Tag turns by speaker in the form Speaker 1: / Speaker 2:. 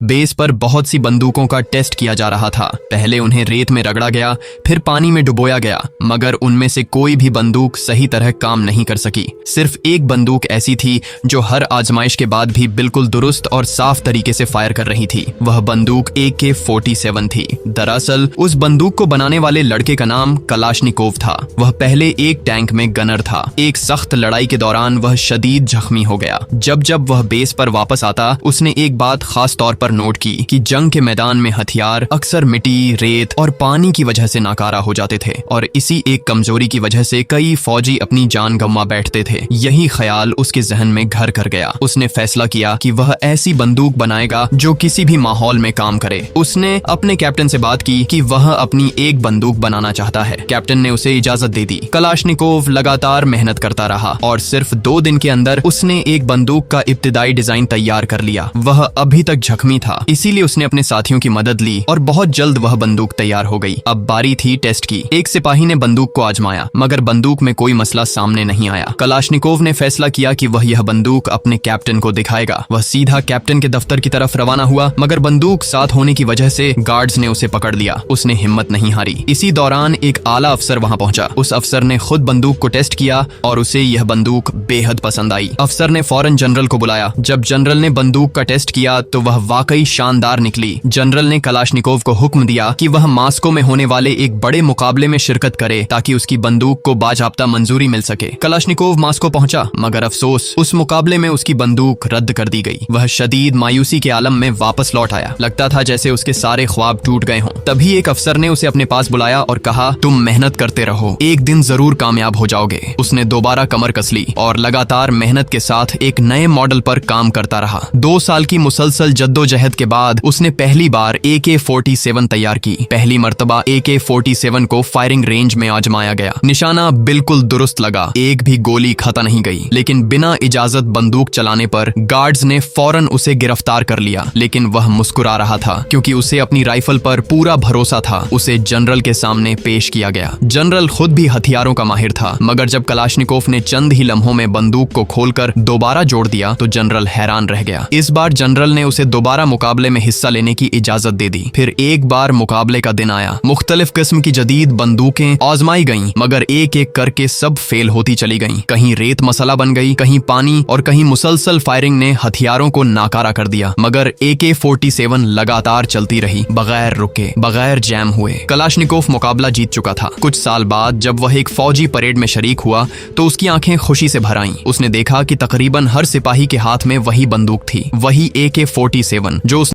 Speaker 1: Base पर बहुत सी बंदूकों का टेस्ट किया जा रहा था। पहले उन्हें रेत में रगड़ा गया, फिर पानी में डुबोया गया, मगर उनमें से कोई भी बंदूक सही तरह काम नहीं कर सकी। सिर्फ एक बंदूक ऐसी थी जो हर आजमाइश के बाद भी बिल्कुल दुरुस्त और साफ तरीके से फायर कर रही थी। वह बंदूक AK-47 थी। दरअसल उस बंदूक को बनाने वाले लड़के का नाम कलाशनिकोव था। वह पहले एक टैंक में गनर था। एक सख्त लड़ाई के दौरान वह शदीद जख्मी हो गया। जब वह बेस पर वापस आता, उसने एक बात खास तौर पर नोट की कि जंग के मैदान में हथियार अक्सर मिट्टी, रेत और पानी की वजह से नाकारा हो जाते थे और इसी एक कमजोरी की वजह से कई फौजी अपनी जान गंवा बैठते थे। यही ख्याल उसके जहन में घर कर गया। उसने फैसला किया कि वह ऐसी बंदूक बनाएगा जो किसी भी माहौल में काम करे। उसने अपने कैप्टन से बात की कि वह अपनी एक बंदूक बनाना चाहता है। कैप्टन ने उसे इजाजत दे दी। कलाशनिकोव लगातार मेहनत करता रहा और सिर्फ 2 दिन के अंदर उसने एक बंदूक का इब्तिदाई डिजाइन तैयार कर लिया। वह अभी तक जख्मी था, इसीलिए उसने अपने साथियों की मदद ली और बहुत जल्द वह बंदूक तैयार हो गई। अब बारी थी टेस्ट की। एक सिपाही ने बंदूक को आजमाया, मगर बंदूक में कोई मसला सामने नहीं आया। कलाशनिकोव ने फैसला किया कि वह यह बंदूक अपने कैप्टन को दिखाएगा। वह सीधा कैप्टन के दफ्तर की तरफ रवाना हुआ, मगर बंदूक साथ होने की वजह से गार्ड्स ने उसे पकड़ लिया। उसने हिम्मत नहीं हारी। इसी दौरान एक आला अफसर वहां पहुंचा। उस अफसर ने खुद बंदूक को टेस्ट किया और उसे यह बंदूक बेहद पसंद आई। अफसर ने फौरन जनरल को बुलाया। जब जनरल ने बंदूक का टेस्ट किया तो वह वाकई शानदार निकली। जनरल ने कलाशनिकोव को हुक्म दिया कि वह मास्को में होने वाले एक बड़े मुकाबले में शिरकत करे ताकि उसकी बंदूक को बाजाब्ता मंजूरी मिल सके। कलाशनिकोव मास्को पहुंचा, मगर अफसोस उस मुकाबले में उसकी बंदूक रद्द कर दी गई। वह शदीद मायूसी के आलम में वापस लौट आया। लगता था जैसे उसके सारे ख्वाब टूट गए हों। तभी एक अफसर ने उसे अपने पास बुलाया और कहा, तुम मेहनत करते रहो, एक दिन जरूर कामयाब हो जाओगे। उसने दोबारा कमर कस ली और लगातार मेहनत के साथ एक नए मॉडल पर काम करता रहा। 2 साल की मुसलसल जद्दोजहद के बाद उसने पहली बार AK-47 तैयार की। पहली मर्तबा AK-47 को फायरिंग रेंज में आजमाया गया। निशाना बिल्कुल दुरुस्त लगा, एक भी गोली खता नहीं गई। लेकिन बिना इजाजत बंदूक चलाने पर गार्ड्स ने फौरन उसे गिरफ्तार कर लिया। लेकिन वह मुस्कुरा रहा था क्योंकि उसे अपनी राइफल पर पूरा भरोसा था। उसे जनरल के सामने पेश किया गया। जनरल खुद भी हथियारों का माहिर था, मगर जब कलाशनिकोव ने चंद ही लम्हों में बंदूक को खोलकर दोबारा जोड़ दिया तो जनरल हैरान रह गया। इस बार जनरल ने उसे दोबारा मुकाबले में हिस्सा लेने की इजाजत दे दी। फिर एक बार मुकाबले का दिन आया। मुख्तलिफ किस्म की जदीद बंदूकें आजमाई गईं, मगर एक एक करके सब फेल होती चली गईं। कहीं रेत मसला बन गई, कहीं पानी और कहीं मुसलसल फायरिंग ने हथियारों को नाकारा कर दिया। मगर AK-47 लगातार चलती रही, बगैर रुके, बगैर जैम हुए। कलाशनिकोव मुकाबला जीत चुका था। कुछ साल बाद जब वह एक फौजी परेड में शरीक हुआ तो उसकी आंखें खुशी से भर आईं। उसने देखा कि तकरीबन हर सिपाही के हाथ में वही बंदूक थी, वही AK-47 जो